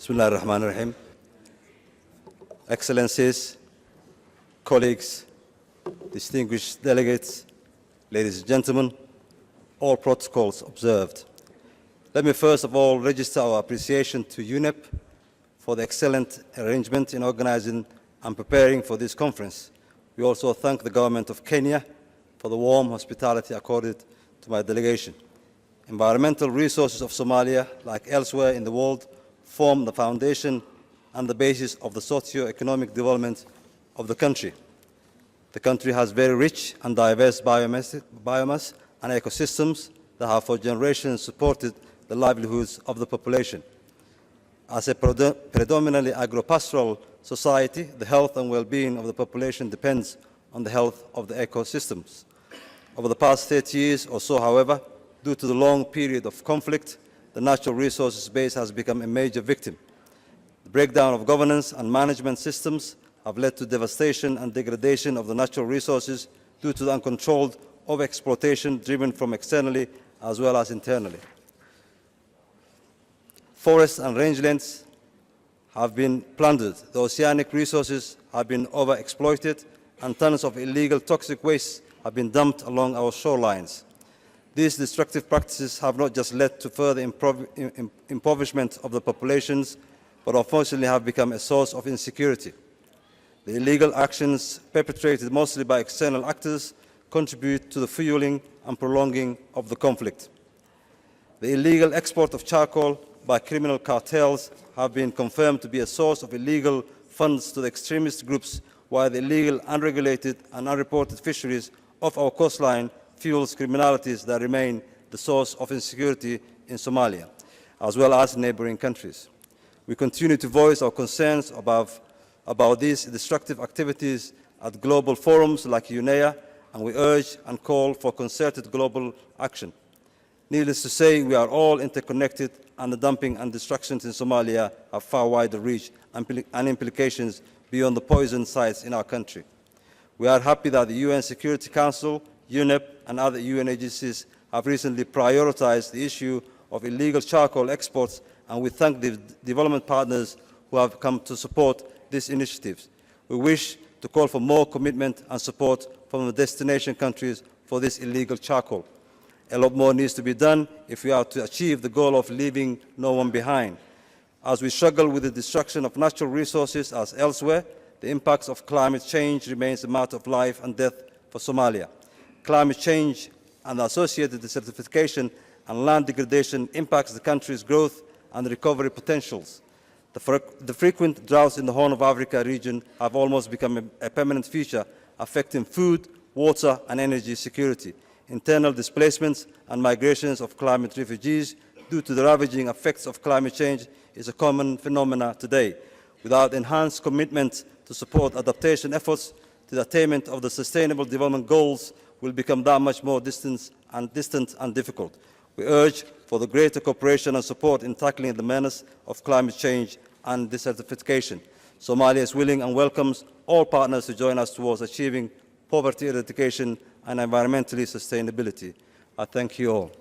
Bismillah ar-Rahman ar-Rahim. Excellencies, colleagues, distinguished delegates, ladies and gentlemen, all protocols observed. Let me first of all register our appreciation to UNEP for the excellent arrangement in organizing and preparing for this conference. We also thank the government of Kenya for the warm hospitality accorded to my delegation. Environmental resources of Somalia, like elsewhere in the world, form the foundation and the basis of the socio-economic development of the country. The country has very rich and diverse biomass and ecosystems that have for generations supported the livelihoods of the population. As a predominantly agro-pastoral society, the health and well-being of the population depends on the health of the ecosystems. Over the past 30 years or so, however, due to the long period of conflict, the natural resources base has become a major victim. The breakdown of governance and management systems have led to devastation and degradation of the natural resources due to the uncontrolled overexploitation driven from externally as well as internally. Forests and rangelands have been plundered, the oceanic resources have been overexploited, and tons of illegal toxic waste have been dumped along our shorelines. These destructive practices have not just led to further impoverishment of the populations, but unfortunately have become a source of insecurity. The illegal actions perpetrated mostly by external actors contribute to the fueling and prolonging of the conflict. The illegal export of charcoal by criminal cartels have been confirmed to be a source of illegal funds to the extremist groups, while the illegal, unregulated and unreported fisheries of our coastline fuels criminalities that remain the source of insecurity in Somalia, as well as neighboring countries. We continue to voice our concerns about these destructive activities at global forums like UNEA, and we urge and call for concerted global action. Needless to say, we are all interconnected, and the dumping and destructions in Somalia have far wider reach and implications beyond the poison sites in our country. We are happy that the UN Security Council, UNEP, and other UN agencies have recently prioritized the issue of illegal charcoal exports, and we thank the development partners who have come to support these initiatives. We wish to call for more commitment and support from the destination countries for this illegal charcoal. A lot more needs to be done if we are to achieve the goal of leaving no one behind. As we struggle with the destruction of natural resources as elsewhere, the impacts of climate change remains a matter of life and death for Somalia. Climate change and the associated desertification and land degradation impacts the country's growth and recovery potentials. The frequent droughts in the Horn of Africa region have almost become a permanent feature, affecting food, water, and energy security. Internal displacements and migrations of climate refugees due to the ravaging effects of climate change is a common phenomenon today. Without enhanced commitment to support adaptation efforts, the attainment of the Sustainable Development Goals will become that much more distant and difficult. We urge for the greater cooperation and support in tackling the menace of climate change and desertification. Somalia is willing and welcomes all partners to join us towards achieving poverty eradication and environmentally sustainability. I thank you all.